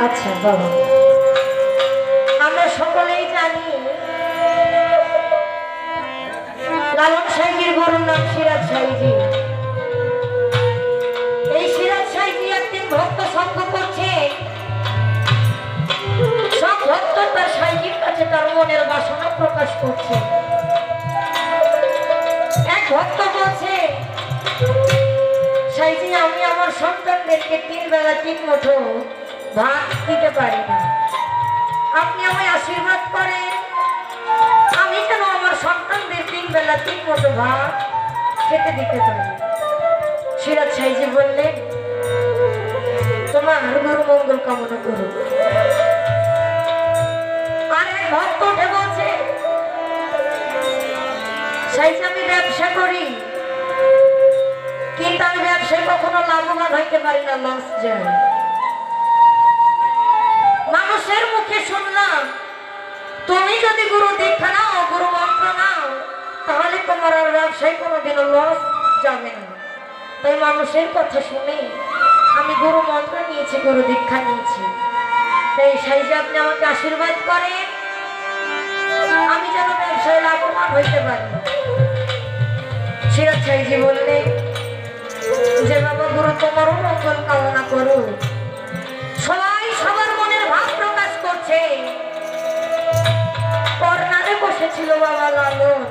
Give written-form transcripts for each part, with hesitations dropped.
আচ্ছা বাবা, আমরা সকলেই জানি লালন সাহেবের গুরুর নাম সিরাজ সাহেবজি। এই সিরাজ সাহেবজি একদিন ভক্ত সঙ্গ করছে, সব ভক্ত তার সাহেবের কাছে তার মনের বাসনা প্রকাশ করছে। এক ভক্ত বলছে, সাহেবজি আমি আমার সন্তানদেরকে 3 বেলা 3 মুঠো ভাত দিতে পারি না, আপনি আমায় আশীর্বাদ করেন, আমি যেন আমার সন্তানদের 3 বেলা 3 মুঠো ভাত খেতে দিতে পারি। সিরাজ সাহেবজি বললেন, তোমার গুরু মঙ্গল কামনা করুন। আর এক ভক্ত উঠে বলছে, সাহেবজি আমি ব্যবসা করি, কিন্তু আমি ব্যবসায় কখনো লাভবান হইতে পারি না, লস যায়। মানুষের মুখে শুনলাম তুমি যদি গুরু দীক্ষা নাও, গুরু মন্ত্র নাও, তাহলে তোমার আর ব্যবসায় কোনোদিনও লস যাবে না। তাই মানুষের কথা শুনে আমি গুরু মন্ত্র নিয়েছি, গুরু দীক্ষা নিয়েছি। তাই সাইজে আপনি আমাকে আশীর্বাদ করেন, আমি যেন ব্যবসায় লাভবান হইতে পারি। সিরাজ সাইজি বললেন যে বাবা গুরু তোমারও মঙ্গল কামনা করো। সবাই সবার মনের ভাব প্রকাশ করছে। কর্নারে বসেছিল বাবা লালন।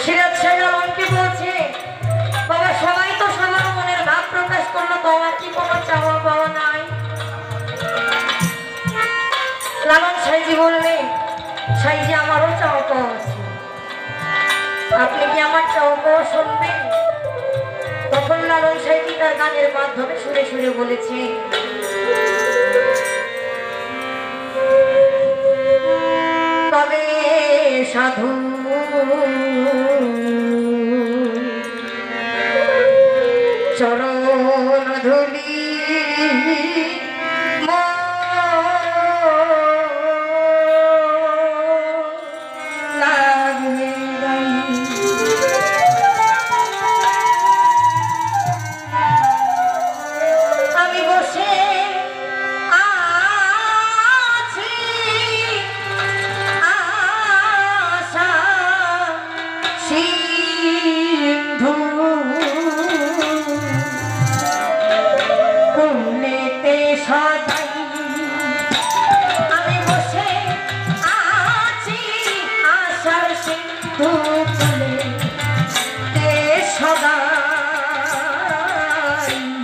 সিরাজ সাহেব লালনকে বলছে, বাবা সবাই তো সবার মনের ভাব প্রকাশ করলো, তোমার কি কোনো চাওয়া পাওয়া নাই? লালন সাহেবজি বললেন, সাহেবজি আমারও চাওয়া পাওয়া আছে, আপনি কি আমার চাওয়া পাওয়া শুনবেন? তখন লালন সাহেবজি তার গানের মাধ্যমে সুরে সুরে বলেছে, তবে সাধু চরণ ধুলি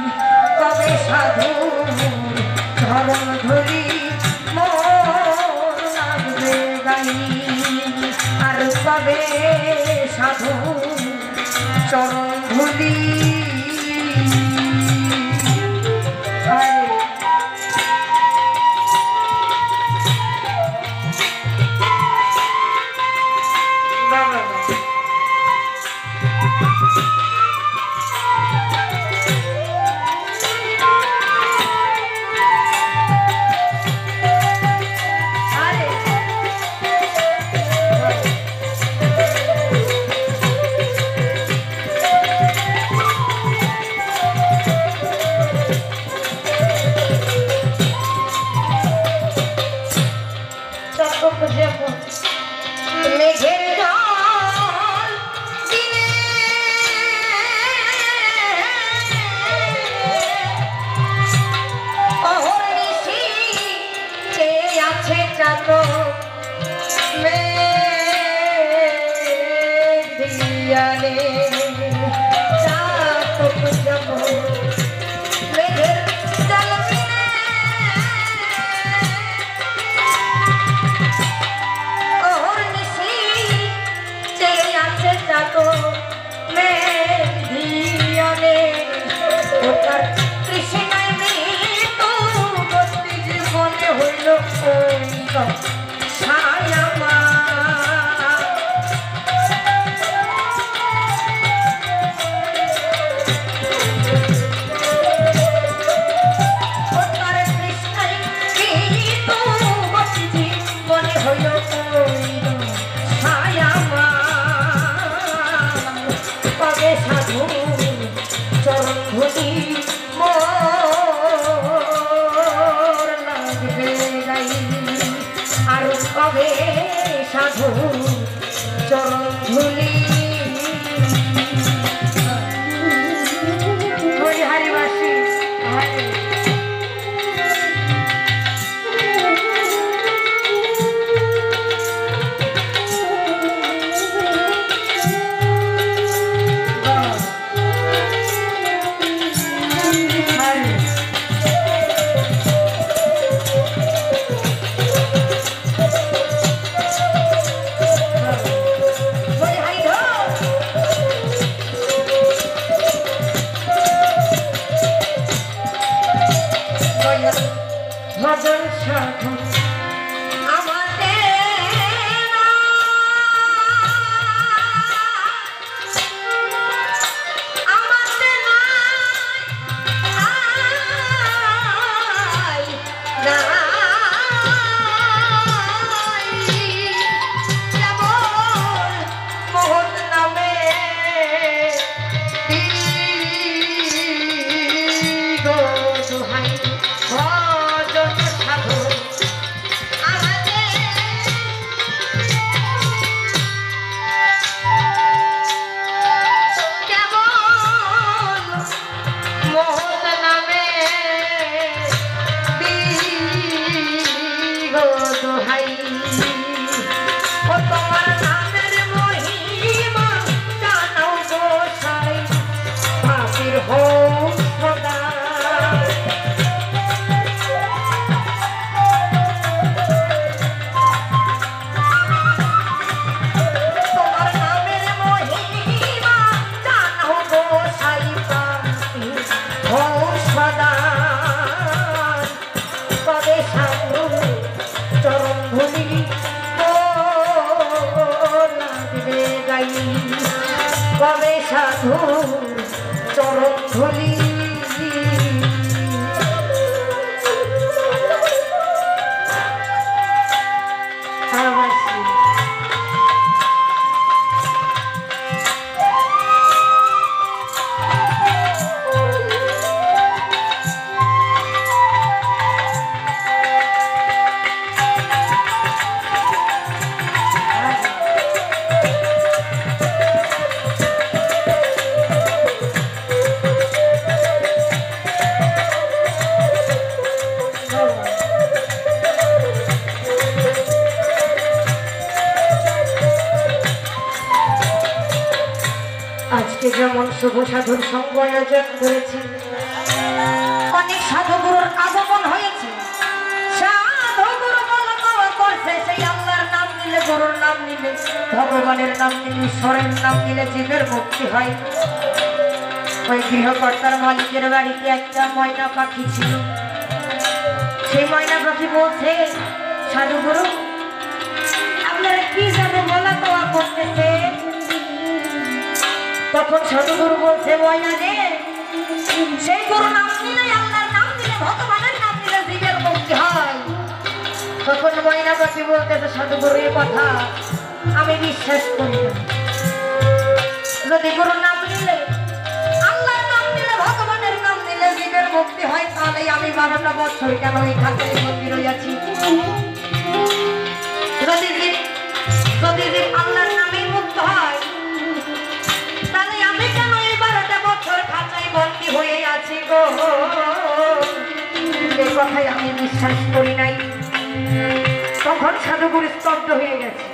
সাধু চরণ ধুলি মেঘের জল দিলে অহর্নিশি কে আছে চাঁদো মেঘিয়ানে চাতক যাব মেঘের জল সাধু চরণ ধুলি কবে সাধু চরণ ধুলি যেমন শুভ সাধুর সঙ্গ আয়োজন করেছে, অনেক সাধুগুরুর আগমন হয়েছে। সাধুগুরু করছে সেই আল্লাহর নাম নিলে, গুরুর নাম নিলে, ভগবানের নাম নিলে, ঈশ্বরের নাম নিলে জীবের মুক্তি হয়। ওই গৃহকর্তার মালিকের বাড়িতে একটা ময়না পাখি ছিল। সেই ময়না পাখি বলছে, সাধুগুরু আপনারা কি জানে বলা কওয়া করতেছে। তখন সাধুগুরু বলছে, ময়না রে, সেই গুরু নাম নিলে, আল্লাহর নাম নিলে, ভগবানের নাম নিলে জীবের মুক্তি হয়। তখন ময়না পাখি বলতেছে, সাধুগুরু এ কথা আমি বিশ্বাস করি না। যদি গুরু নাম নিলে, আল্লাহর নাম নিলে, ভগবানের নাম নিলে জীবের মুক্তি হয়, তাহলে আমি 12টা বছর কেন এই ঠাকুরের মন্দির রয়েছি? যদি জীব আল্লাহর নামেই মুক্ত হয়, তাহলে আমি কেন এই 12টা বছর খাঁচাই বন্দী হয়ে আছি গো? এই কথাই আমি বিশ্বাস করি নাই। তখন সাধুগুরু স্তব্ধ হয়ে গেছে।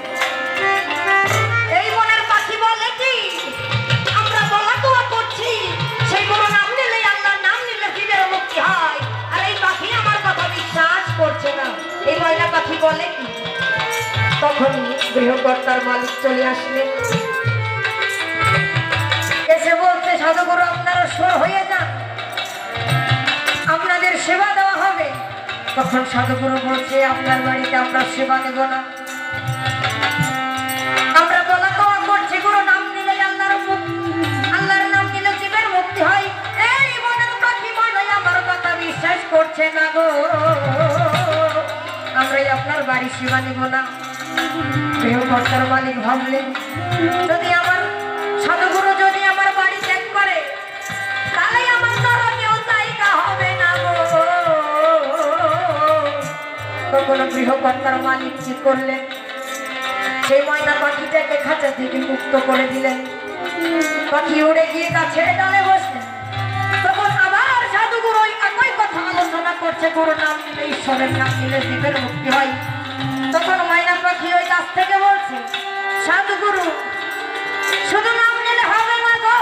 এই মনের পাখি বলে কি, আমরা বলা কোয়া করছি সেই গুরু নাম নিলে, আল্লাহর নাম নিলে জীবের মুক্তি হয়, আর এই পাখি আমার কথা বিশ্বাস করছে না। এই ময়না পাখি বলে কি? তখন গৃহকর্তার মালিক চলে আসলেন, এসে বলছে, সাধুগুরু আপনারা সর হয়ে যান, আপনাদের সেবা দেওয়া হবে। তখন সাধুগুরু বলছে, আপনার বাড়িতে আমরা সেবা নেব না, আমরা বলা কওয়া করছি গুরু নাম নিলে আল্লাহর নাম নিলে জীবের মুক্তি হয়। এই মনের পাখি মনে আমার কথা বিশ্বাস করছে না গো, আমরা আপনার বাড়ি সেবা নেব না। গৃহকর্তার মালিক ভাবলেন, যদি আমার সাধুগুরু যদি আমার বাড়ি ত্যাগ করে, তাহলে আমার নরকেও জায়গা হবে না গো। তখন গৃহকর্তার মালিক কি করলেন, সেই ময়না পাখিটাকে খাঁচা থেকে মুক্ত করে দিলেন। পাখি উড়ে গিয়ে গাছের ডালে বসলেন। তখন আবার সাধুগুরু ওই একই কথা আলোচনা করছে, গুরু নাম নিলে, ঈশ্বরের নাম নিলে জীবের মুক্তি হয়। তখন ময়না পাখি ওই গাছ থেকে বলছে, সাধুগুরু শুধু নাম নিলে হবে না গো,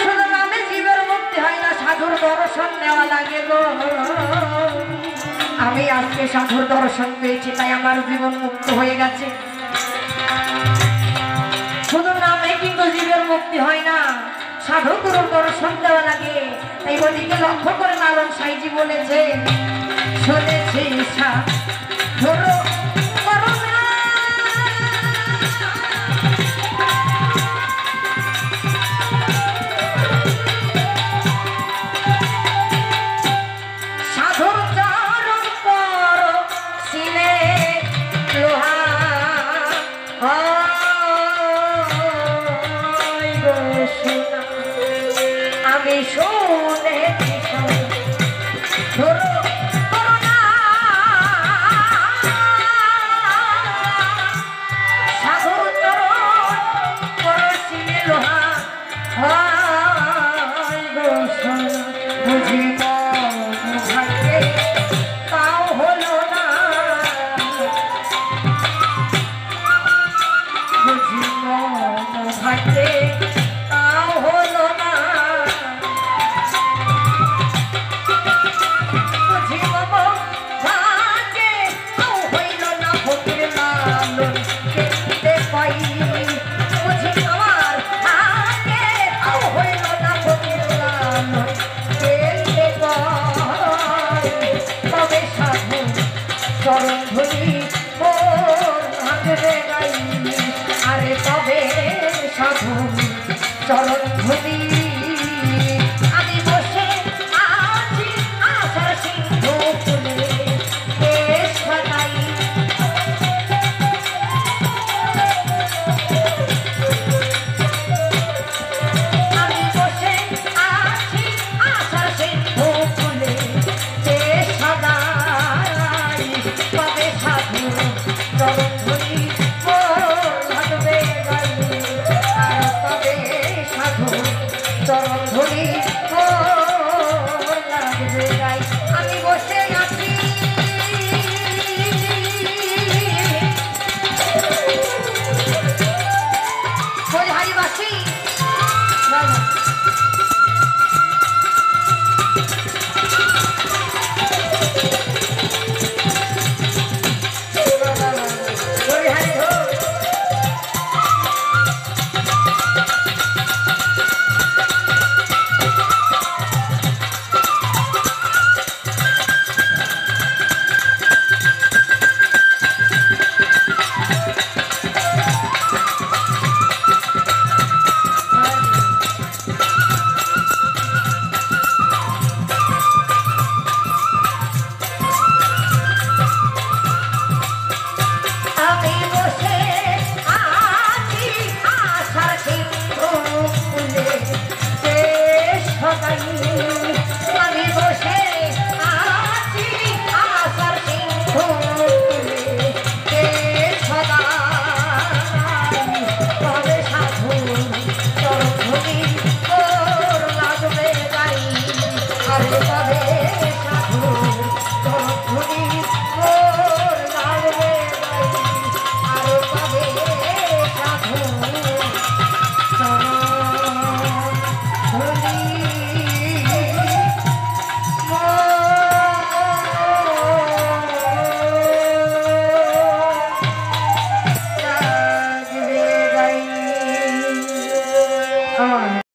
শুধু নামে জীবের মুক্তি হয় না, সাধুর দর্শন নেওয়া লাগে গো। আমি আজকে সাধুর দর্শন পেয়েছি, তাই আমার জীবন মুক্ত হয়ে গেছে। শুধু নামে কিন্তু জীবের মুক্তি হয় না, সাধু গুরুর দর্শন দেওয়া লাগে। তাই ওদিকে লক্ষ্য করে লালন সাইজি বলেছে, শুনেছি সাধুর আমি শুনেছি সাধুর চরণ পরশিলে লোহা, বুঝি ভাগ্যে তাও হলো না, বুঝি ভাগ্যে তাও হলো না, বুঝি ভাগ্যে তাও হইল না, ফকির লালন দেখতে পাই, বুঝি আমার ভাগ্যে তাও হইল না, ফকির লালন দেখতে পাই। তবে সাধু চরণ ধরি মোর ভাগ্যে গাই। করে